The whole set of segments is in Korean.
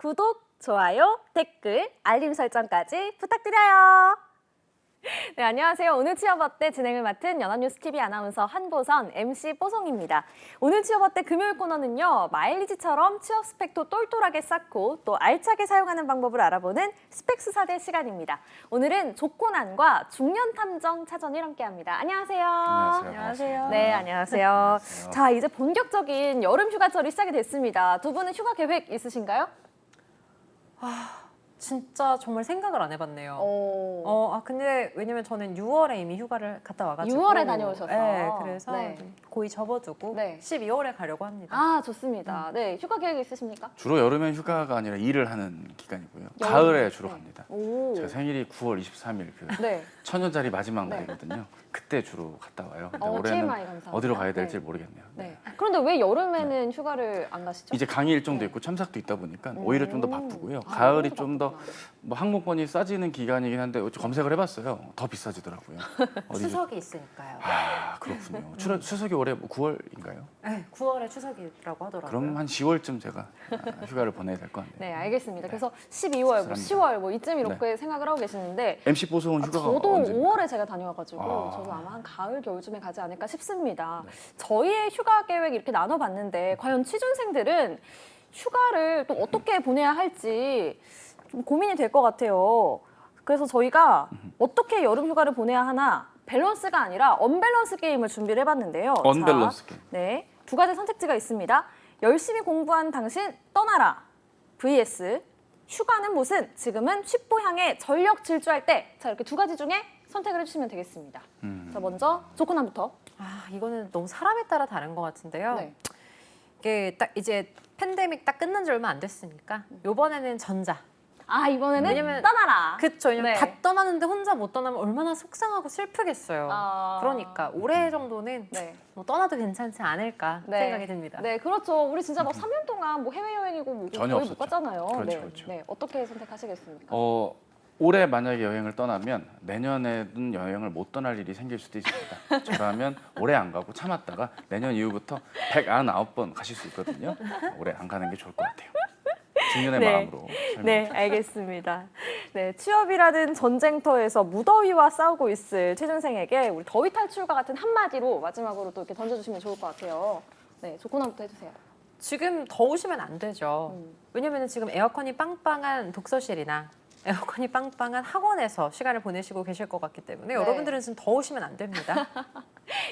구독, 좋아요, 댓글, 알림 설정까지 부탁드려요. 네, 안녕하세요. 오늘 취업 어때 진행을 맡은 연합뉴스TV 아나운서 한보선, MC 뽀송입니다. 오늘 취업 어때 금요일 코너는요. 마일리지처럼 취업 스펙도 똘똘하게 쌓고 또 알차게 사용하는 방법을 알아보는 스펙수사대 시간입니다. 오늘은 조코난과 중년탐정 차전일 함께합니다. 안녕하세요. 안녕하세요. 네, 안녕하세요. 안녕하세요. 자, 이제 본격적인 여름 휴가철이 시작이 됐습니다. 두 분은 휴가 계획 있으신가요? 진짜 정말 생각을 안 해봤네요. 근데 왜냐면 저는 6월에 이미 휴가를 갔다 와가지고 6월에 다녀오셨어. 네, 그래서 네. 고이 접어두고 네. 12월에 가려고 합니다. 아, 좋습니다. 네, 휴가 계획 있으십니까? 주로 여름엔 휴가가 아니라 일을 하는 기간이고요. 여름? 가을에 주로 네. 갑니다. 오. 제가 생일이 9월 23일 그 네. 천년짜리 마지막 네. 날이거든요. 그때 주로 갔다 와요. 근데 TMI 올해는 감사합니다. 어디로 가야 될지 네. 모르겠네요. 네. 그런데 왜 여름에는 휴가를 안 가시죠? 이제 강의 일정도 네. 있고 참석도 있다 보니까 오히려 좀 더 바쁘고요. 아, 가을이 너무 좀 더 바쁘구나. 뭐 항공권이 싸지는 기간이긴 한데 검색을 해봤어요. 더 비싸지더라고요. 추석이 있으니까요. 아 그렇군요. 추석이 올해 뭐 9월인가요? 네, 9월에 추석이라고 하더라고요. 그럼 한 10월쯤 제가 휴가를 보내야 될 것 같네요. 네, 알겠습니다. 그래서 12월, 뭐 10월 뭐 이쯤 이렇게 생각을 하고 계시는데 MC 보송은 휴가가 저도 언제입니까? 5월에 제가 다녀와가지고 저도 아마 한 가을, 겨울쯤에 가지 않을까 싶습니다. 저희의 휴가 계획 이렇게 나눠봤는데 과연 취준생들은 휴가를 또 어떻게 보내야 할지 좀 고민이 될 것 같아요. 그래서 저희가 어떻게 여름 휴가를 보내야 하나 밸런스가 아니라 언밸런스 게임을 준비를 해봤는데요. 언밸런스 게임. 네, 두 가지 선택지가 있습니다. 열심히 공부한 당신 떠나라 vs 휴가는 무슨 지금은 취뽀 향해 전력 질주할 때. 자, 이렇게 두 가지 중에 선택을 해주시면 되겠습니다. 자, 먼저 조코난부터. 이거는 너무 사람에 따라 다른 것 같은데요. 네. 이게 딱 이제 팬데믹 딱 끝난 지 얼마 안 됐으니까 이번에는 전자. 아, 이번에는 왜냐면 떠나라. 그쵸. 왜냐면 네. 다 떠나는데 혼자 못 떠나면 얼마나 속상하고 슬프겠어요. 아. 그러니까 올해 정도는 네. 뭐 떠나도 괜찮지 않을까 네. 생각이 듭니다. 네, 그렇죠. 우리 진짜 막 3년 동안 뭐 해외여행이고 뭐 전혀 거의 못 없었죠. 갔잖아요. 그렇죠, 네. 그렇죠. 네, 어떻게 선택하시겠습니까? 올해 만약에 여행을 떠나면 내년에는 여행을 못 떠날 일이 생길 수도 있습니다. 저라면 올해 안 가고 참았다가 내년 이후부터 199번 가실 수 있거든요. 올해 안 가는 게 좋을 것 같아요. 중년의 네. 마음으로. 네, 알겠습니다. 네, 취업이라든 전쟁터에서 무더위와 싸우고 있을 취준생에게 우리 더위 탈출과 같은 한마디로 마지막으로 또 이렇게 던져주시면 좋을 것 같아요. 네, 조코난부터 해주세요. 지금 더우시면 안 되죠. 왜냐면 지금 에어컨이 빵빵한 독서실이나 에어컨이 빵빵한 학원에서 시간을 보내시고 계실 것 같기 때문에 네. 여러분들은 지금 더우시면 안 됩니다.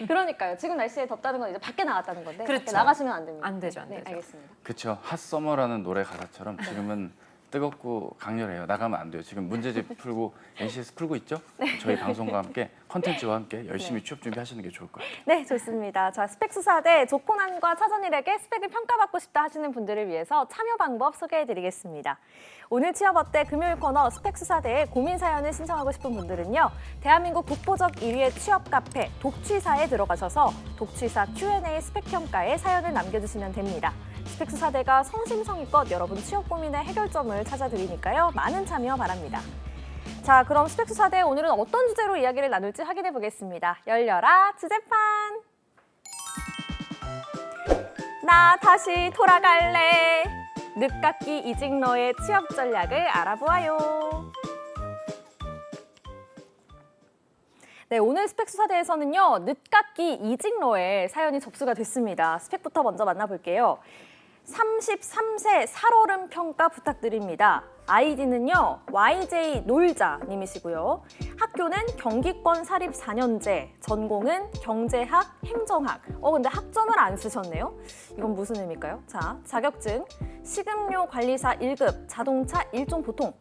그러니까요. 지금 날씨에 덥다는 건 이제 밖에 나갔다는 건데 그렇죠. 밖에 나가시면 안 됩니다. 안 되죠, 안 네, 되죠. 알겠습니다. 그렇죠. 핫서머라는 노래 가사처럼 지금은 뜨겁고 강렬해요. 나가면 안 돼요. 지금 문제집 풀고 NCS 풀고 있죠? 저희 방송과 함께 컨텐츠와 함께 열심히 취업 준비하시는 게 좋을 것 같아요. 네, 좋습니다. 자, 스펙수사대 조코난과 차전일에게 스펙을 평가받고 싶다 하시는 분들을 위해서 참여 방법 소개해드리겠습니다. 오늘 취업 어때 금요일 코너 스펙수사대에 고민 사연을 신청하고 싶은 분들은요. 대한민국 독보적 1위의 취업 카페 독취사에 들어가셔서 독취사 Q&A 스펙 평가에 사연을 남겨주시면 됩니다. 스펙수사대가 성심성의껏 여러분 취업 고민의 해결점을 찾아드리니까요. 많은 참여 바랍니다. 자, 그럼 스펙수사대 오늘은 어떤 주제로 이야기를 나눌지 확인해 보겠습니다. 열려라 주제판. 나 다시 돌아갈래. 늦깎이 이직 너의 취업 전략을 알아보아요. 네, 오늘 스펙수사대에서는요. 늦깎이 이직러에 사연이 접수가 됐습니다. 스펙부터 먼저 만나볼게요. 33세 살얼음 평가 부탁드립니다. 아이디는요. YJ 놀자님이시고요. 학교는 경기권 사립 4년제, 전공은 경제학, 행정학. 근데 학점을 안 쓰셨네요. 이건 무슨 의미일까요? 자, 자격증, 식음료 관리사 1급, 자동차 1종 보통,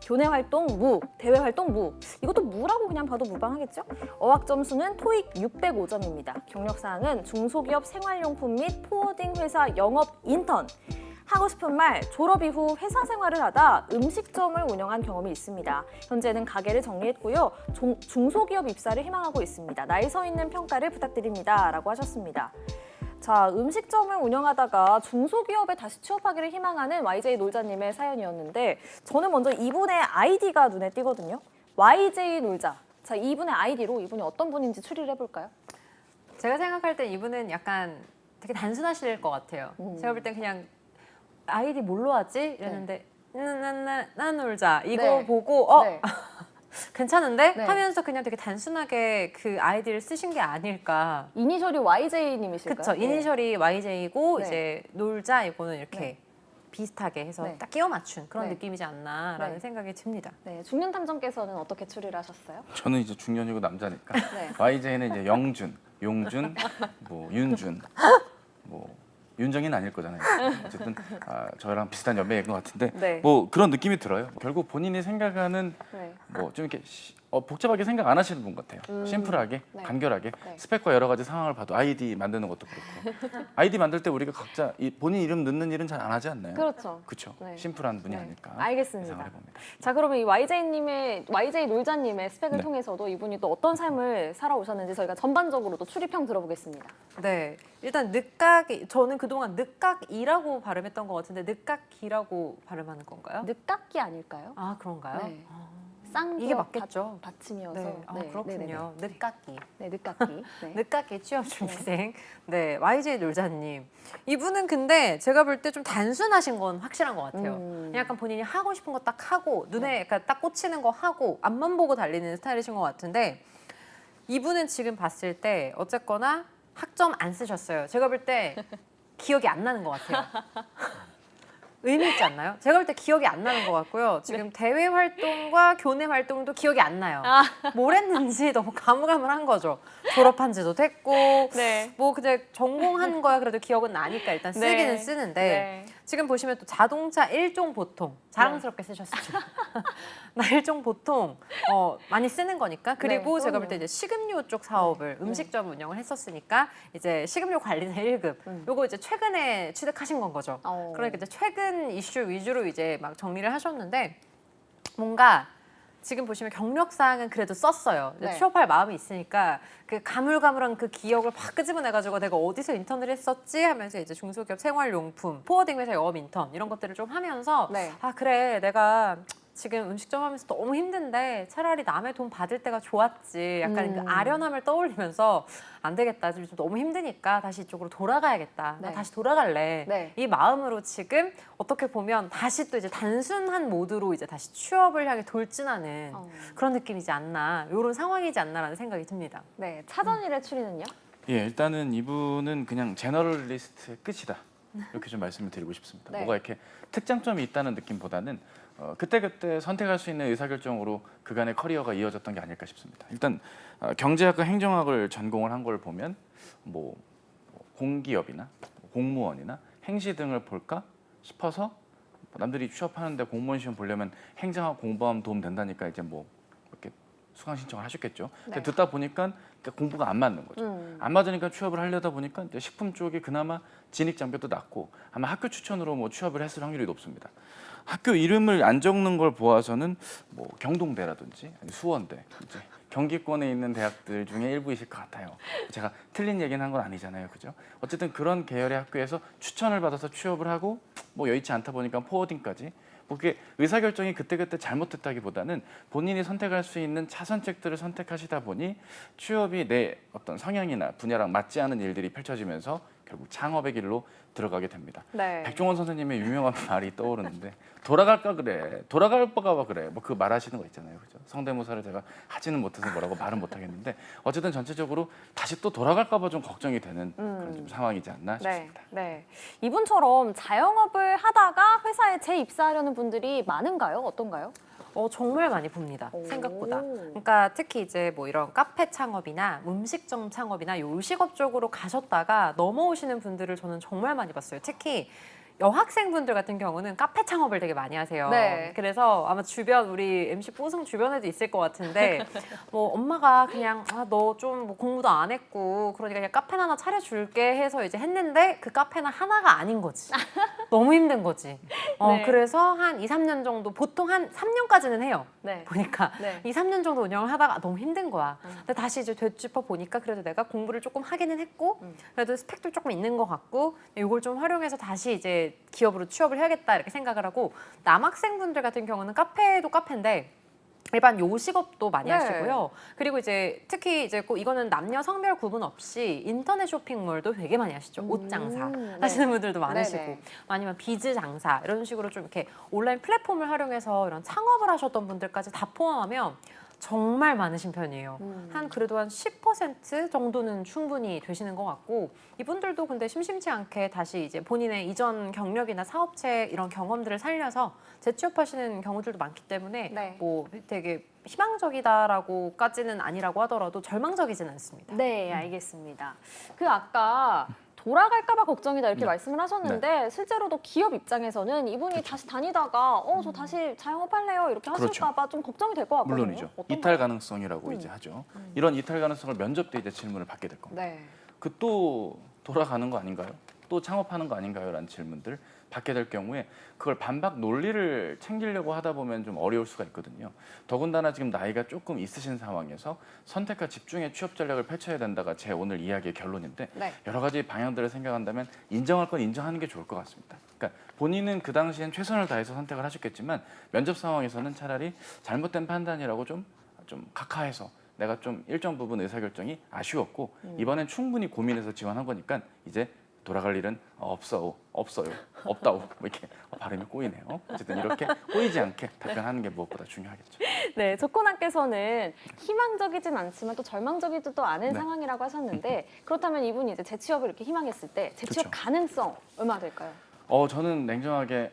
교내 활동 무, 대외 활동 무. 이것도 무라고 그냥 봐도 무방하겠죠? 어학 점수는 토익 605점입니다. 경력 사항은 중소기업 생활용품 및 포워딩 회사 영업 인턴. 하고 싶은 말, 졸업 이후 회사 생활을 하다 음식점을 운영한 경험이 있습니다. 현재는 가게를 정리했고요. 중소기업 입사를 희망하고 있습니다. 나이 서 있는 평가를 부탁드립니다. 라고 하셨습니다. 자, 음식점을 운영하다가 중소기업에 다시 취업하기를 희망하는 YJ 놀자님의 사연이었는데 저는 먼저 이분의 아이디가 눈에 띄거든요. YJ 놀자. 자, 이분의 아이디로 이분이 어떤 분인지 추리를 해볼까요? 제가 생각할 때 이분은 약간 되게 단순하실 것 같아요. 제가 볼 땐 그냥 아이디 뭘로 하지? 이랬는데 나 놀자 이거 네. 보고 네. 괜찮은데 네. 하면서 그냥 되게 단순하게 그 아이디를 쓰신 게 아닐까. 이니셜이 YJ님이실까요? 그쵸. 이니셜이 YJ고 네. 이제 놀자 이거는 이렇게 네. 비슷하게 해서 네. 딱 끼워 맞춘 그런 네. 느낌이지 않나라는 네. 생각이 듭니다. 네, 중년 탐정께서는 어떻게 추리를 하셨어요? 저는 이제 중년이고 남자니까 네. YJ는 이제 영준, 용준, 뭐 윤준, 뭐 윤정이는 아닐 거잖아요. 어쨌든 저랑 비슷한 연배인 것 같은데 네. 뭐 그런 느낌이 들어요. 결국 본인이 생각하는 네. 뭐 좀 이렇게 복잡하게 생각 안 하시는 분 같아요. 심플하게, 네. 간결하게 네. 스펙과 여러 가지 상황을 봐도 아이디 만드는 것도 그렇고 아이디 만들 때 우리가 각자 본인 이름 넣는 일은 잘 안 하지 않나요? 그렇죠. 그렇죠. 네. 심플한 분이 네. 아닐까 알겠습니다. 예상을 해봅니다. 자, 그러면 이 YJ 놀자님의 스펙을 네. 통해서도 이분이 또 어떤 삶을 살아오셨는지 저희가 전반적으로 또 추리평 들어보겠습니다. 네, 일단 늦각이 저는 그동안 늦각이라고 발음했던 것 같은데 늦각기라고 발음하는 건가요? 늦깎이 아닐까요? 아 그런가요? 네. 쌍 이게 맞겠죠. 받침이어서. 네, 아, 네, 그렇군요. 늦각기. 네, 늦깎이. 네. 늦깎이 취업 준비생. 네, YJ 놀자님. 이분은 근데 제가 볼 때 좀 단순하신 건 확실한 것 같아요. 그냥 약간 본인이 하고 싶은 거 딱 하고 눈에 약간 딱 꽂히는 거 하고 앞만 보고 달리는 스타일이신 것 같은데 이분은 지금 봤을 때 어쨌거나 학점 안 쓰셨어요. 제가 볼 때 기억이 안 나는 것 같아요. 의미 있지 않나요? 제가 볼 때 기억이 안 나는 것 같고요. 지금 대외 활동과 교내 활동도 기억이 안 나요. 뭘 했는지 너무 가물가물한 거죠. 졸업한 지도 됐고 네. 뭐 그냥 전공한 거야 그래도 기억은 나니까 일단 쓰기는 네. 쓰는데 네. 지금 보시면 또 자동차 일종 보통 자랑스럽게 쓰셨습니다. 나 일종 보통 많이 쓰는 거니까 그리고 네, 제가 볼 그럼요. 때 이제 식음료 쪽 사업을 음식점 운영을 했었으니까 이제 식음료 관리사 1급 요거 이제 최근에 취득하신 건 거죠. 그러니까 이제 최근 이슈 위주로 이제 막 정리를 하셨는데 뭔가 지금 보시면 경력사항은 그래도 썼어요. 이제 네. 취업할 마음이 있으니까 그 가물가물한 그 기억을 확 끄집어내가지고 내가 어디서 인턴을 했었지 하면서 이제 중소기업 생활용품, 포워딩 회사 영업 인턴 이런 것들을 좀 하면서 네. 아 그래 내가 지금 음식점 하면서 너무 힘든데 차라리 남의 돈 받을 때가 좋았지. 약간 그 아련함을 떠올리면서 안 되겠다. 지금 너무 힘드니까 다시 이쪽으로 돌아가야겠다. 나 네. 다시 돌아갈래. 네. 이 마음으로 지금 어떻게 보면 다시 또 이제 단순한 모드로 이제 다시 취업을 향해 돌진하는 그런 느낌이지 않나. 이런 상황이지 않나라는 생각이 듭니다. 네, 차전일의 추리는요? 예, 일단은 이분은 그냥 제너럴리스트의 끝이다. 이렇게 좀 말씀을 드리고 싶습니다. 네. 뭐가 이렇게 특장점이 있다는 느낌보다는 그때그때 선택할 수 있는 의사결정으로 그간의 커리어가 이어졌던 게 아닐까 싶습니다. 일단 경제학과 행정학을 전공을 한 걸 보면 뭐 공기업이나 공무원이나 행시 등을 볼까 싶어서 남들이 취업하는데 공무원 시험 보려면 행정학 공부하면 도움 된다니까 이제 뭐 이렇게 수강 신청을 하셨겠죠. 근데 네. 듣다 보니까 공부가 안 맞는 거죠. 안 맞으니까 취업을 하려다 보니까 이제 식품 쪽이 그나마 진입 장벽도 낮고 아마 학교 추천으로 뭐 취업을 했을 확률이 높습니다. 학교 이름을 안 적는 걸 보아서는 뭐 경동대라든지 아니 수원대 이제 경기권에 있는 대학들 중에 일부이실 것 같아요. 제가 틀린 얘기는 한 건 아니잖아요, 그죠? 어쨌든 그런 계열의 학교에서 추천을 받아서 취업을 하고 뭐 여의치 않다 보니까 포워딩까지. 뭐 그게 의사결정이 그때그때 잘못됐다기보다는 본인이 선택할 수 있는 차선책들을 선택하시다 보니 취업이 내 어떤 성향이나 분야랑 맞지 않은 일들이 펼쳐지면서 결국 창업의 길로 들어가게 됩니다. 네. 백종원 선생님의 유명한 말이 떠오르는데 돌아갈까 그래, 돌아갈까 봐 그래, 뭐 그 말하시는 거 있잖아요, 그죠? 성대모사를 제가 하지는 못해서 뭐라고 말은 못하겠는데 어쨌든 전체적으로 다시 또 돌아갈까 봐 좀 걱정이 되는 그런 좀 상황이지 않나 네, 싶습니다. 네. 이분처럼 자영업을 하다가 회사에 재입사하려는 분들이 많은가요? 어떤가요? 정말 많이 봅니다. 오. 생각보다. 그러니까 특히 이제 뭐 이런 카페 창업이나 음식점 창업이나 요식업 쪽으로 가셨다가 넘어오시는 분들을 저는 정말 많이 봤어요. 특히 여학생분들 같은 경우는 카페 창업을 되게 많이 하세요. 네. 그래서 아마 주변 우리 MC 뽀승 주변에도 있을 것 같은데 뭐 엄마가 그냥 너 좀 뭐 공부도 안 했고 그러니까 그냥 카페 하나 차려줄게 해서 이제 했는데 그 카페는 하나가 아닌 거지. 너무 힘든 거지. 네. 그래서 한 2, 3년 정도 보통 한 3년까지는 해요. 네. 보니까 네. 2, 3년 정도 운영을 하다가 너무 힘든 거야. 근데 다시 이제 되짚어 보니까 그래도 내가 공부를 조금 하기는 했고 그래도 스펙도 조금 있는 것 같고 이걸 좀 활용해서 다시 이제 기업으로 취업을 해야겠다 이렇게 생각을 하고 남학생분들 같은 경우는 카페도 카페인데 일반 요식업도 많이 네. 하시고요. 그리고 이제 특히 이제 꼭 이거는 남녀 성별 구분 없이 인터넷 쇼핑몰도 되게 많이 하시죠. 옷 장사 네. 하시는 분들도 많으시고, 네네. 아니면 비즈 장사 이런 식으로 좀 이렇게 온라인 플랫폼을 활용해서 이런 창업을 하셨던 분들까지 다 포함하면 정말 많으신 편이에요. 한 그래도 한 10% 정도는 충분히 되시는 것 같고, 이분들도 근데 심심치 않게 다시 이제 본인의 이전 경력이나 사업체 이런 경험들을 살려서 재취업하시는 경우들도 많기 때문에 네. 뭐 되게 희망적이다라고까지는 아니라고 하더라도 절망적이진 않습니다. 네, 알겠습니다. 그 아까 돌아갈까봐 걱정이다 이렇게 말씀을 하셨는데 실제로도 기업 입장에서는 이분이 다시 다니다가 저 다시 자영업할래요 이렇게 하실까봐 좀 걱정이 될 것 같거든요. 물론이죠. 어떤가요? 이탈 가능성이라고 이제 하죠. 이런 이탈 가능성을 면접 때 이제 질문을 받게 될 겁니다. 네. 그 또 돌아가는 거 아닌가요? 또 창업하는 거 아닌가요? 라는 질문들 받게 될 경우에 그걸 반박 논리를 챙기려고 하다 보면 좀 어려울 수가 있거든요. 더군다나 지금 나이가 조금 있으신 상황에서 선택과 집중의 취업 전략을 펼쳐야 된다가 제 오늘 이야기의 결론인데 네. 여러 가지 방향들을 생각한다면 인정할 건 인정하는 게 좋을 것 같습니다. 그러니까 본인은 그 당시엔 최선을 다해서 선택을 하셨겠지만 면접 상황에서는 차라리 잘못된 판단이라고 좀 각하해서 내가 좀 일정 부분 의사결정이 아쉬웠고 이번엔 충분히 고민해서 지원한 거니까 이제 돌아갈 일은 없어요. 없다오. 뭐 이렇게 발음이 꼬이네요. 어쨌든 이렇게 꼬이지 않게 답변하는 게 무엇보다 중요하겠죠. 네, 조코나께서는 희망적이진 않지만 또 절망적이지도 않은 네. 상황이라고 하셨는데 그렇다면 이분이 이제 재취업을 이렇게 희망했을 때 재취업 그렇죠. 가능성 얼마나 될까요? 저는 냉정하게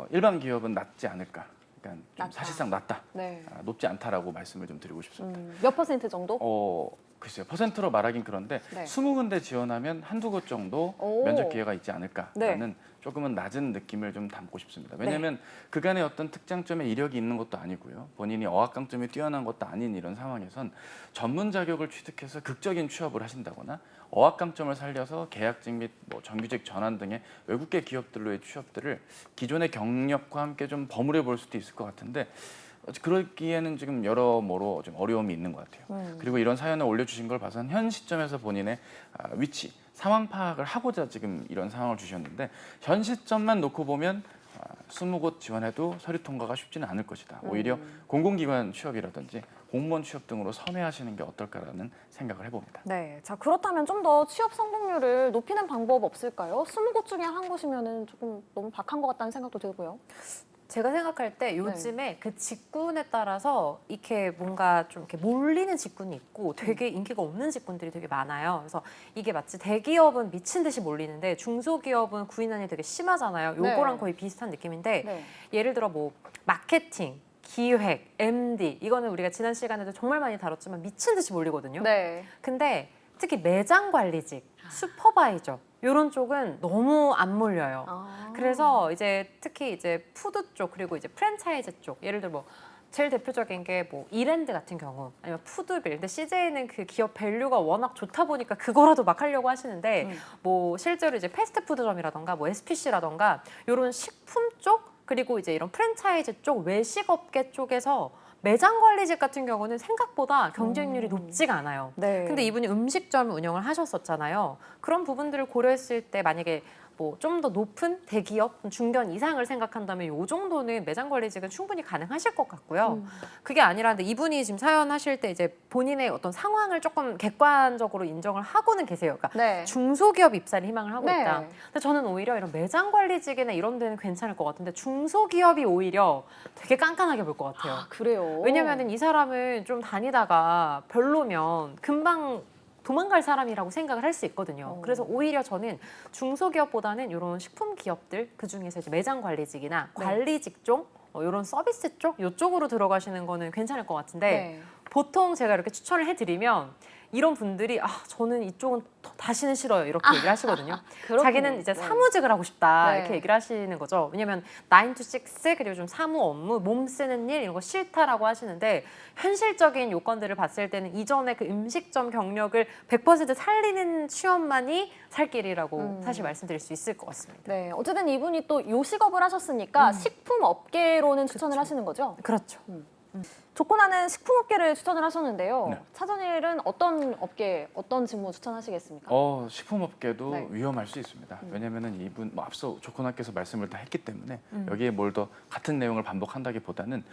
일반 기업은 낮지 않을까. 그러니까 좀 낮다. 사실상 낮다. 네. 높지 않다라고 말씀을 좀 드리고 싶습니다. 몇 퍼센트 정도? 글쎄요. 퍼센트로 말하긴 그런데 네. 20군데 지원하면 한두 곳 정도 오. 면접 기회가 있지 않을까라는 네. 조금은 낮은 느낌을 좀 담고 싶습니다. 왜냐하면 그간의 어떤 특장점에 이력이 있는 것도 아니고요. 본인이 어학 강점이 뛰어난 것도 아닌 이런 상황에선 전문 자격을 취득해서 극적인 취업을 하신다거나 어학 강점을 살려서 계약직 및 뭐 정규직 전환 등의 외국계 기업들로의 취업들을 기존의 경력과 함께 좀 버무려 볼 수도 있을 것 같은데 그러기에는 지금 여러모로 좀 어려움이 있는 것 같아요. 그리고 이런 사연을 올려주신 걸 봐서는 현 시점에서 본인의 위치, 상황 파악을 하고자 지금 이런 상황을 주셨는데 현 시점만 놓고 보면 20곳 지원해도 서류 통과가 쉽지는 않을 것이다. 오히려 공공기관 취업이라든지 공무원 취업 등으로 선회하시는 게 어떨까라는 생각을 해봅니다. 네, 자 그렇다면 좀 더 취업 성공률을 높이는 방법 없을까요? 20곳 중에 한 곳이면은 조금 너무 박한 것 같다는 생각도 들고요. 제가 생각할 때 요즘에 그 직군에 따라서 이렇게 뭔가 좀 이렇게 몰리는 직군이 있고 되게 인기가 없는 직군들이 되게 많아요. 그래서 이게 마치 대기업은 미친 듯이 몰리는데 중소기업은 구인난이 되게 심하잖아요. 요거랑 네. 거의 비슷한 느낌인데 네. 예를 들어 뭐 마케팅, 기획, MD 이거는 우리가 지난 시간에도 정말 많이 다뤘지만 미친 듯이 몰리거든요. 네. 근데 특히 매장 관리직, 슈퍼바이저 이런 쪽은 너무 안 몰려요. 그래서 이제 특히 이제 푸드 쪽 그리고 이제 프랜차이즈 쪽 예를 들어 뭐 제일 대표적인 게 뭐 이랜드 같은 경우 아니면 푸드빌 근데 CJ는 그 기업 밸류가 워낙 좋다 보니까 그거라도 막 하려고 하시는데 뭐 실제로 이제 패스트푸드점이라던가 뭐 SPC라던가 이런 식품 쪽 그리고 이제 이런 프랜차이즈 쪽 외식업계 쪽에서 매장 관리직 같은 경우는 생각보다 경쟁률이 높지가 않아요. 네. 근데 이분이 음식점 운영을 하셨었잖아요. 그런 부분들을 고려했을 때 만약에 뭐 좀 더 높은 대기업 중견 이상을 생각한다면 이 정도는 매장 관리직은 충분히 가능하실 것 같고요. 그게 아니라 근데 이분이 지금 사연하실 때 이제 본인의 어떤 상황을 조금 객관적으로 인정을 하고는 계세요. 그러니까 네. 중소기업 입사를 희망을 하고 네. 있다. 근데 저는 오히려 이런 매장 관리직이나 이런 데는 괜찮을 것 같은데 중소기업이 오히려 되게 깐깐하게 볼 것 같아요. 아, 그래요. 왜냐면은 이 사람은 좀 다니다가 별로면 금방 도망갈 사람이라고 생각을 할 수 있거든요. 그래서 오히려 저는 중소기업보다는 이런 식품 기업들 그중에서 이제 매장 관리직이나 네. 관리직 쪽 이런 서비스 쪽 이쪽으로 들어가시는 거는 괜찮을 것 같은데 네. 보통 제가 이렇게 추천을 해드리면 이런 분들이 저는 이쪽은 다시는 싫어요 이렇게 얘기를 하시거든요. 그렇군요. 자기는 이제 네. 사무직을 하고 싶다 네. 이렇게 얘기를 하시는 거죠. 왜냐면 9 to 6 그리고 좀 사무 업무, 몸 쓰는 일 이런 거 싫다라고 하시는데 현실적인 요건들을 봤을 때는 이전에 그 음식점 경력을 100% 살리는 취업만이 살 길이라고 사실 말씀드릴 수 있을 것 같습니다. 네, 어쨌든 이분이 또 요식업을 하셨으니까 식품 업계로는 추천을 하시는 거죠? 그렇죠. 조건하는 식품업계를 추천을 하셨는데요. 네. 차전일은 어떤 업계, 어떤 직무 추천하시겠습니까? 식품업계도 네. 위험할 수 있습니다. 왜냐하면 이분 앞서 조건학께서 말씀을 다 했기 때문에 여기에 뭘 더 같은 내용을 반복한다기보다는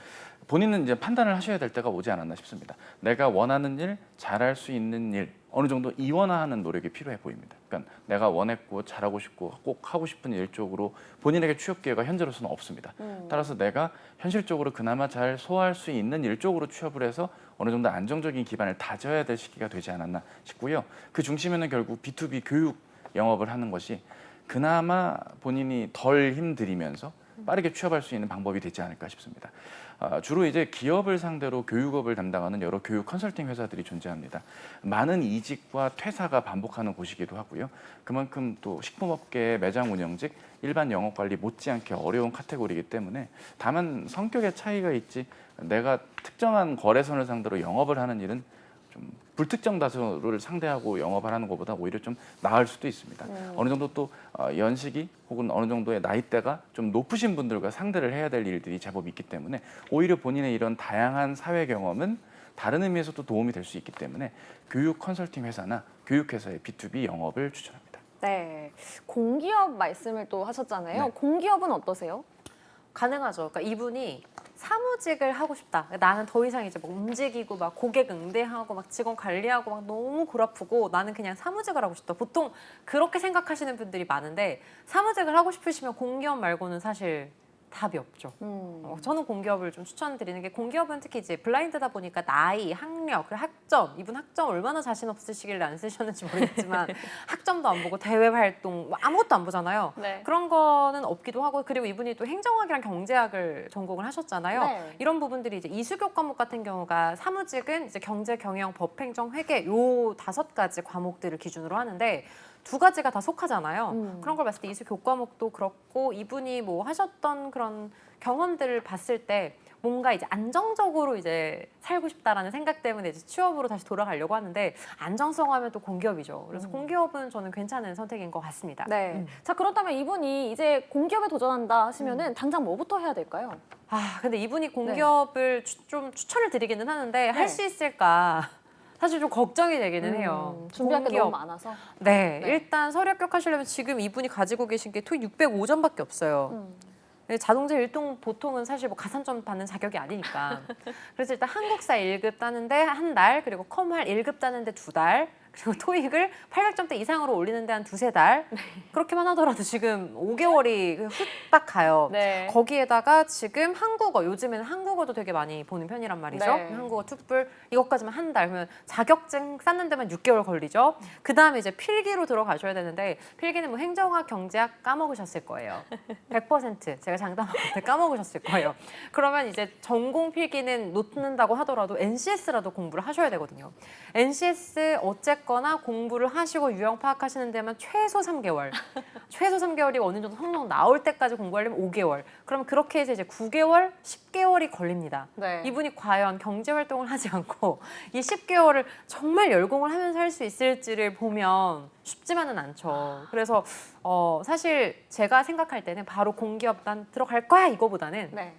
본인은 이제 판단을 하셔야 될 때가 오지 않았나 싶습니다. 내가 원하는 일, 잘할 수 있는 일, 어느 정도 이원화하는 노력이 필요해 보입니다. 그러니까 내가 원했고 잘하고 싶고 꼭 하고 싶은 일 쪽으로 본인에게 취업 기회가 현재로서는 없습니다. 따라서 내가 현실적으로 그나마 잘 소화할 수 있는 일 쪽으로 취업을 해서 어느 정도 안정적인 기반을 다져야 될 시기가 되지 않았나 싶고요. 그 중심에는 결국 B2B 교육 영업을 하는 것이 그나마 본인이 덜 힘들이면서 빠르게 취업할 수 있는 방법이 되지 않을까 싶습니다. 주로 이제 기업을 상대로 교육업을 담당하는 여러 교육 컨설팅 회사들이 존재합니다. 많은 이직과 퇴사가 반복하는 곳이기도 하고요. 그만큼 또 식품업계의 매장 운영직, 일반 영업관리 못지않게 어려운 카테고리이기 때문에 다만 성격의 차이가 있지 내가 특정한 거래선을 상대로 영업을 하는 일은 좀 불특정 다수를 상대하고 영업을 하는 것보다 오히려 좀 나을 수도 있습니다. 어느 정도 또 연식이 혹은 어느 정도의 나이대가 좀 높으신 분들과 상대를 해야 될 일들이 제법 있기 때문에 오히려 본인의 이런 다양한 사회 경험은 다른 의미에서도 도움이 될 수 있기 때문에 교육 컨설팅 회사나 교육회사의 B2B 영업을 추천합니다. 네, 공기업 말씀을 또 하셨잖아요. 네. 공기업은 어떠세요? 가능하죠. 그러니까 이분이 사무직을 하고 싶다. 나는 더 이상 이제 막 움직이고 막 고객 응대하고 막 직원 관리하고 막 너무 골 아프고 나는 그냥 사무직을 하고 싶다. 보통 그렇게 생각하시는 분들이 많은데 사무직을 하고 싶으시면 공기업 말고는 사실 답이 없죠. 저는 공기업을 좀 추천드리는 게 공기업은 특히 이제 블라인드다 보니까 나이, 학력, 그리고 학점, 이분 학점 얼마나 자신 없으시길래 안 쓰셨는지 모르겠지만 학점도 안 보고 대외 활동 뭐 아무것도 안 보잖아요. 네. 그런 거는 없기도 하고 그리고 이분이 또 행정학이랑 경제학을 전공을 하셨잖아요. 네. 이런 부분들이 이제 이수교 과목 같은 경우가 사무직은 이제 경제, 경영, 법, 행정, 회계 요 5가지 과목들을 기준으로 하는데 2가지가 다 속하잖아요. 그런 걸 봤을 때 이수 교과목도 그렇고 이분이 뭐 하셨던 그런 경험들을 봤을 때 뭔가 이제 안정적으로 이제 살고 싶다라는 생각 때문에 이제 취업으로 다시 돌아가려고 하는데 안정성 하면 또 공기업이죠. 그래서 공기업은 저는 괜찮은 선택인 것 같습니다. 네. 자, 그렇다면 이분이 이제 공기업에 도전한다 하시면은 당장 뭐부터 해야 될까요? 근데 이분이 공기업을 좀 추천을 드리기는 하는데 할 수 있을까? 사실 좀 걱정이 되기는 해요. 준비할 게 공기업. 너무 많아서. 네, 네. 일단 서류 합격하시려면 지금 이분이 가지고 계신 게 토익 605점밖에 없어요. 자동차 1등 보통은 사실 뭐 가산점 받는 자격이 아니니까. 그래서 일단 한국사 1급 따는데 한 달, 그리고 컴활 1급 따는데 2달, 그리고 토익을 800점대 이상으로 올리는데 한 2-3달. 그렇게만 하더라도 지금 5개월이 후딱 가요. 네. 거기에다가 지금 한국어, 요즘에는 한국어도 되게 많이 보는 편이란 말이죠. 네. 한국어 투뿔 이것까지만 한 달, 그러면 자격증 쌓는 데만 6개월 걸리죠. 그 다음에 이제 필기로 들어가셔야 되는데 필기는 뭐 행정학, 경제학 까먹으셨을 거예요. 100% 제가 장담하고 까먹으셨을 거예요. 그러면 이제 전공 필기는 놓는다고 하더라도 NCS라도 공부를 하셔야 되거든요. NCS 어쨌거나 공부를 하시고 유형 파악하시는 데만 최소 3개월. 최소 3개월이 어느 정도 성적 나올 때까지 공부하려면 5개월. 그럼 그렇게 해서 이제 9개월, 10개월이 걸립니다. 네. 이분이 과연 경제 활동을 하지 않고 이 10개월을 정말 열공을 하면서 할 수 있을지를 보면 쉽지만은 않죠. 그래서 사실 제가 생각할 때는 바로 공기업 난 들어갈 거야 이거보다는 네.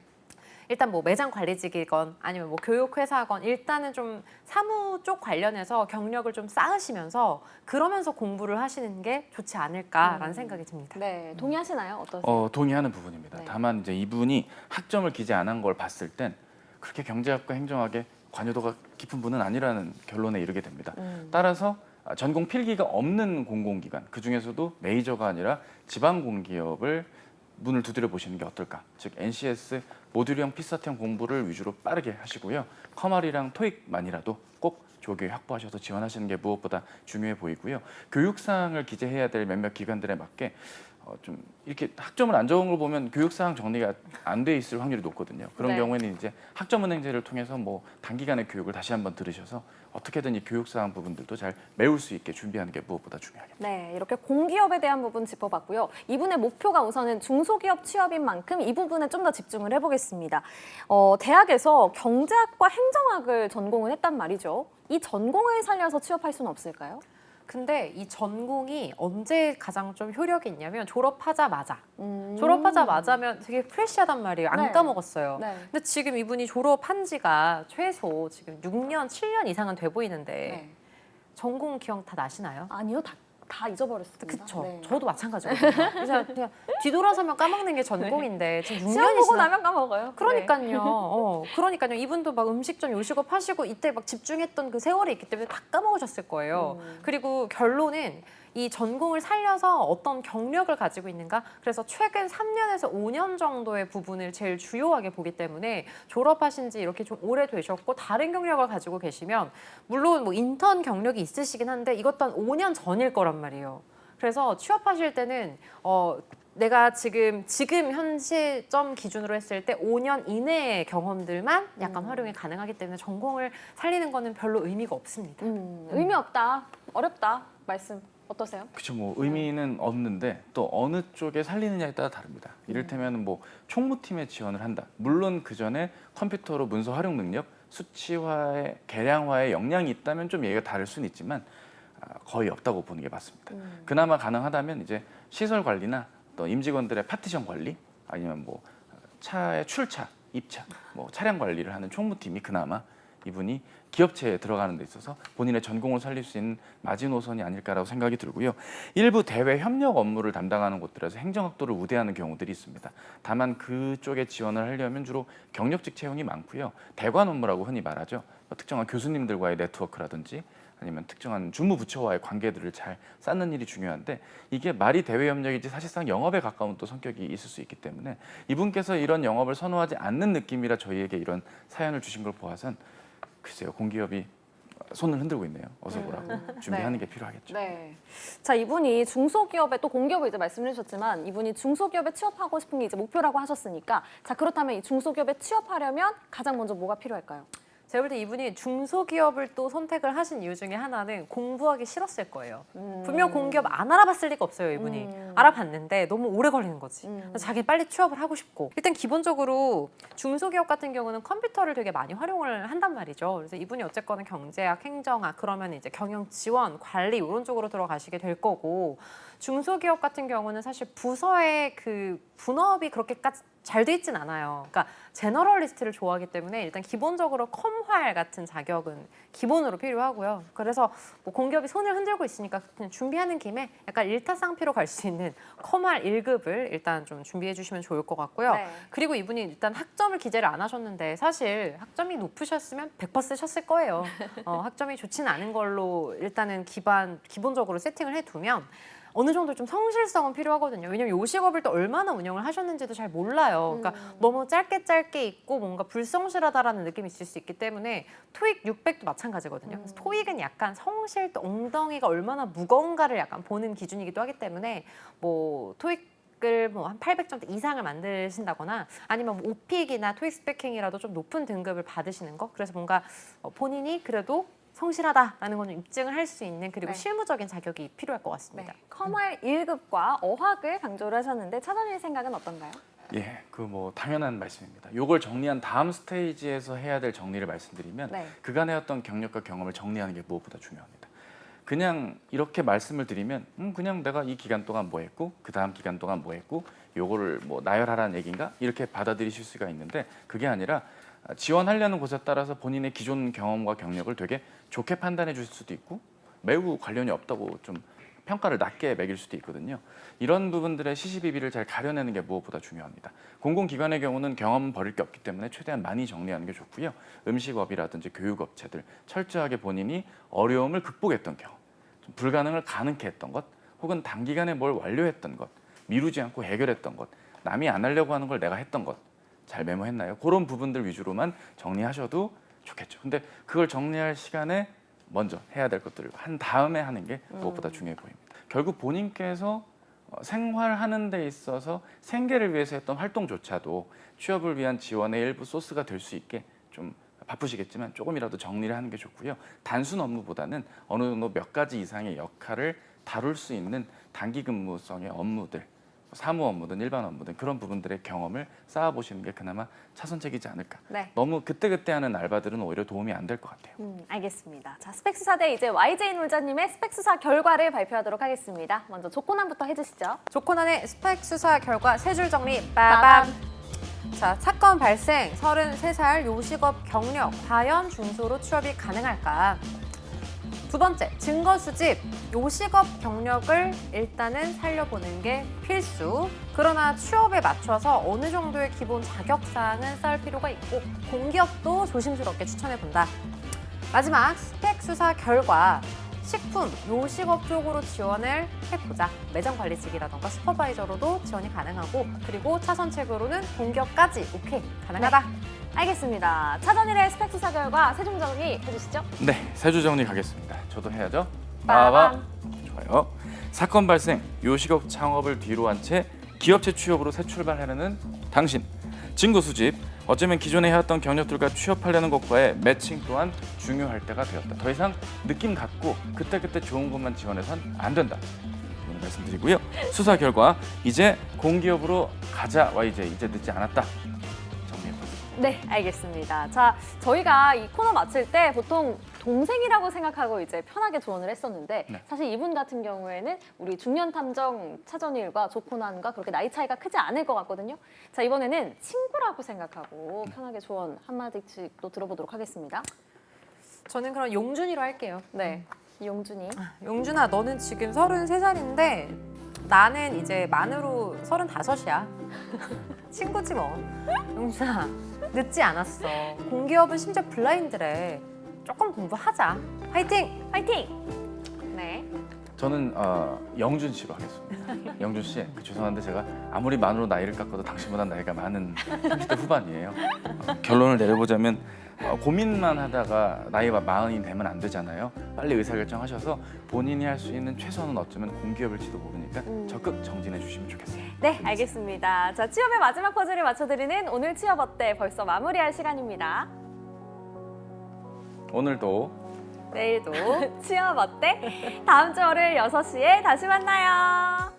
일단 뭐 매장 관리직이건 아니면 뭐 교육회사건 일단은 좀 사무 쪽 관련해서 경력을 좀 쌓으시면서 그러면서 공부를 하시는 게 좋지 않을까라는 생각이 듭니다. 네. 동의하시나요? 어떠세요? 동의하는 부분입니다. 네. 다만 이제 이분이 학점을 기재 안 한 걸 봤을 땐 그렇게 경제학과 행정학에 관여도가 깊은 분은 아니라는 결론에 이르게 됩니다. 따라서 전공 필기가 없는 공공기관, 그중에서도 메이저가 아니라 지방 공기업을 문을 두드려 보시는 게 어떨까? 즉 NCS 모듈형 피사형 공부를 위주로 빠르게 하시고요. 컴활이랑 토익만이라도 꼭 조기 확보하셔서 지원하시는 게 무엇보다 중요해 보이고요. 교육사항을 기재해야 될 몇몇 기관들에 맞게 좀 이렇게 학점을 안 적은 걸 보면 교육사항 정리가 안 돼 있을 확률이 높거든요. 그런 네. 경우에는 이제 학점은행제를 통해서 뭐 단기간의 교육을 다시 한번 들으셔서 어떻게든 이 교육사항 부분들도 잘 메울 수 있게 준비하는 게 무엇보다 중요하겠습니다. 네, 이렇게 공기업에 대한 부분 짚어봤고요. 이분의 목표가 우선은 중소기업 취업인 만큼 이 부분에 좀 더 집중을 해보겠습니다. 대학에서 경제학과 행정학을 전공을 했단 말이죠. 이 전공을 살려서 취업할 수는 없을까요? 근데 이 전공이 언제 가장 좀 효력이 있냐면 졸업하자마자. 졸업하자마자면 되게 프레시하단 말이에요. 안 네. 까먹었어요. 네. 근데 지금 이분이 졸업한 지가 최소 지금 6년, 7년 이상은 돼 보이는데 네. 전공 기억 다 나시나요? 아니요, 다 잊어버렸습니다. 그쵸. 네. 저도 마찬가지거든요. 그래서 그냥 뒤돌아서면 까먹는 게 전공인데 지금 6년이 시험 보고 나면 까먹어요. 그러니까요. 그러니까요. 이분도 막 음식점 요식업 하시고 이때 막 집중했던 그 세월이 있기 때문에 다 까먹으셨을 거예요. 그리고 결론은 이 전공을 살려서 어떤 경력을 가지고 있는가? 그래서 최근 3년에서 5년 정도의 부분을 제일 주요하게 보기 때문에 졸업하신 지 이렇게 좀 오래 되셨고 다른 경력을 가지고 계시면 물론 뭐 인턴 경력이 있으시긴 한데 이것도 한 5년 전일 거란 말이에요. 그래서 취업하실 때는 내가 지금 현 시점 기준으로 했을 때 5년 이내의 경험들만 약간 활용이 가능하기 때문에 전공을 살리는 거는 별로 의미가 없습니다. 의미 없다, 어렵다 말씀 어떠세요? 그렇죠. 뭐 의미는 없는데 또 어느 쪽에 살리느냐에 따라 다릅니다. 이를테면 뭐 총무팀에 지원을 한다. 물론 그 전에 컴퓨터로 문서 활용 능력, 수치화의 계량화의 역량이 있다면 좀 얘기가 다를 수는 있지만 거의 없다고 보는 게 맞습니다. 그나마 가능하다면 이제 시설 관리나 또 임직원들의 파티션 관리 아니면 뭐 차의 출차, 입차, 뭐 차량 관리를 하는 총무팀이 그나마 이분이 기업체에 들어가는 데 있어서 본인의 전공을 살릴 수 있는 마지노선이 아닐까라고 생각이 들고요. 일부 대외 협력 업무를 담당하는 곳들에서 행정학도를 우대하는 경우들이 있습니다. 다만 그쪽에 지원을 하려면 주로 경력직 채용이 많고요. 대관 업무라고 흔히 말하죠. 특정한 교수님들과의 네트워크라든지 아니면 특정한 주무부처와의 관계들을 잘 쌓는 일이 중요한데 이게 말이 대외 협력이지 사실상 영업에 가까운 또 성격이 있을 수 있기 때문에 이분께서 이런 영업을 선호하지 않는 느낌이라 저희에게 이런 사연을 주신 걸 보아선 글쎄요, 공기업이 손을 흔들고 있네요. 어서 보라고 준비하는 게 필요하겠죠. 네. 자, 이분이 중소기업에 또 공기업을 이제 말씀을 해주셨지만 이분이 중소기업에 취업하고 싶은 게 이제 목표라고 하셨으니까 자, 그렇다면 이 중소기업에 취업하려면 가장 먼저 뭐가 필요할까요? 제가 볼 때 이분이 중소기업을 또 선택을 하신 이유 중에 하나는 공부하기 싫었을 거예요. 분명 공기업 안 알아봤을 리가 없어요, 이분이. 알아봤는데 너무 오래 걸리는 거지. 그래서 자기 빨리 취업을 하고 싶고. 일단 기본적으로 중소기업 같은 경우는 컴퓨터를 되게 많이 활용을 한단 말이죠. 그래서 이분이 어쨌거나 경제학, 행정학, 그러면 이제 경영 지원, 관리 이런 쪽으로 들어가시게 될 거고 중소기업 같은 경우는 사실 부서의 그 분업이 그렇게까지 잘 돼 있진 않아요. 그러니까 제너럴리스트를 좋아하기 때문에 일단 기본적으로 컴활 같은 자격은 기본으로 필요하고요. 그래서 뭐 공기업이 손을 흔들고 있으니까 그냥 준비하는 김에 약간 일타쌍피로 갈 수 있는 컴활 1급을 일단 좀 준비해 주시면 좋을 것 같고요. 네. 그리고 이분이 일단 학점을 기재를 안 하셨는데 사실 학점이 높으셨으면 100% 쓰셨을 거예요. 학점이 좋지는 않은 걸로 일단은 기본적으로 세팅을 해두면 어느 정도 좀 성실성은 필요하거든요. 왜냐면 요식업을 또 얼마나 운영을 하셨는지도 잘 몰라요. 그러니까 너무 짧게 있고 뭔가 불성실하다라는 느낌이 있을 수 있기 때문에 토익 600도 마찬가지거든요. 그래서 토익은 약간 성실 또 엉덩이가 얼마나 무거운가를 약간 보는 기준이기도 하기 때문에 뭐 토익을 뭐 한 800점 이상을 만드신다거나 아니면 뭐 오픽이나 토익 스피킹이라도 좀 높은 등급을 받으시는 거. 그래서 뭔가 본인이 그래도 성실하다라는 건 입증을 할 수 있는 그리고 네. 실무적인 자격이 필요할 것 같습니다. 네. 컴활 1급과 어학을 강조를 하셨는데 차장님 생각은 어떤가요? 예, 그 뭐 당연한 말씀입니다. 요걸 정리한 다음 스테이지에서 해야 될 정리를 말씀드리면 네. 그간의 어떤 경력과 경험을 정리하는 게 무엇보다 중요합니다. 그냥 이렇게 말씀을 드리면 그냥 내가 이 기간 동안 뭐 했고 그 다음 기간 동안 뭐 했고 요거를 뭐 나열하라는 얘기인가 이렇게 받아들이실 수가 있는데 그게 아니라 지원하려는 곳에 따라서 본인의 기존 경험과 경력을 되게 좋게 판단해 주실 수도 있고 매우 관련이 없다고 좀 평가를 낮게 매길 수도 있거든요. 이런 부분들의 시시비비를 잘 가려내는 게 무엇보다 중요합니다. 공공기관의 경우는 경험은 버릴 게 없기 때문에 최대한 많이 정리하는 게 좋고요. 음식업이라든지 교육업체들 철저하게 본인이 어려움을 극복했던 경험, 좀 불가능을 가능케 했던 것, 혹은 단기간에 뭘 완료했던 것, 미루지 않고 해결했던 것, 남이 안 하려고 하는 걸 내가 했던 것, 잘 메모했나요? 그런 부분들 위주로만 정리하셔도 좋겠죠. 근데 그걸 정리할 시간에 먼저 해야 될 것들을 한 다음에 하는 게 무엇보다 중요해 보입니다. 결국 본인께서 생활하는 데 있어서 생계를 위해서 했던 활동조차도 취업을 위한 지원의 일부 소스가 될 수 있게 좀 바쁘시겠지만 조금이라도 정리를 하는 게 좋고요. 단순 업무보다는 어느 정도 몇 가지 이상의 역할을 다룰 수 있는 단기 근무성의 업무들 사무 업무든 일반 업무든 그런 부분들의 경험을 쌓아보시는 게 그나마 차선책이지 않을까. 네. 너무 그때그때 하는 알바들은 오히려 도움이 안 될 것 같아요. 알겠습니다. 자, 스펙 수사대 이제 YJ 놀자님의 스펙 수사 결과를 발표하도록 하겠습니다. 먼저 조건안부터 해주시죠. 조건안의 스펙 수사 결과 세 줄 정리 빠밤. 자, 사건 발생 33살 요식업 경력 과연 중소로 취업이 가능할까? 두 번째, 증거 수집. 요식업 경력을 일단은 살려보는 게 필수. 그러나 취업에 맞춰서 어느 정도의 기본 자격 사항은 쌓을 필요가 있고 공기업도 조심스럽게 추천해 본다. 마지막 스펙 수사 결과. 식품, 요식업 쪽으로 지원을 해보자. 매장 관리직이라던가 슈퍼바이저로도 지원이 가능하고 그리고 차선책으로는 공기업까지 오케이 가능하다. 알겠습니다. 차전일의 스펙 수사 결과 세종 정리 해주시죠. 네, 세 줄 정리 가겠습니다. 저도 해야죠. 빠밤. 좋아요. 사건 발생, 요식업 창업을 뒤로 한 채 기업체 취업으로 새 출발하려는 당신. 증거 수집. 어쩌면 기존에 해왔던 경력들과 취업하려는 것과의 매칭 또한 중요할 때가 되었다. 더 이상 느낌 갖고 그때그때 좋은 것만 지원해선 안 된다. 오늘 말씀드리고요. 수사 결과 이제 공기업으로 가자 YJ 이제 늦지 않았다. 정리해봤습니다. 네, 알겠습니다. 자, 저희가 이 코너 마칠 때 보통 동생이라고 생각하고 이제 편하게 조언을 했었는데 네. 사실 이분 같은 경우에는 우리 중년 탐정 차전일과 조코난과 그렇게 나이 차이가 크지 않을 것 같거든요. 자, 이번에는 친구라고 생각하고 편하게 조언 한마디씩 또 들어보도록 하겠습니다. 저는 그럼 용준이로 할게요. 네, 이용준이. 용준아, 너는 지금 33살인데 나는 이제 만으로 35이야. 친구지 뭐. 용준아, 늦지 않았어. 공기업은 심지어 블라인드래. 조금 공부하자. 화이팅! 화이팅! 네. 저는 영준 씨로 하겠습니다. 영준 씨, 죄송한데 제가 아무리 만으로 나이를 깎아도 당신보다 나이가 많은 30대 후반이에요. 결론을 내려보자면 고민만 하다가 나이가 40이 되면 안 되잖아요. 빨리 의사결정하셔서 본인이 할 수 있는 최선은 어쩌면 공기업일지도 모르니까 적극 정진해 주시면 좋겠어요. 네, 알겠습니다. 자, 취업의 마지막 퍼즐을 맞춰드리는 오늘 취업 어때 벌써 마무리할 시간입니다. 오늘도 내일도 취업 어때? 다음 주 월요일 6시에 다시 만나요.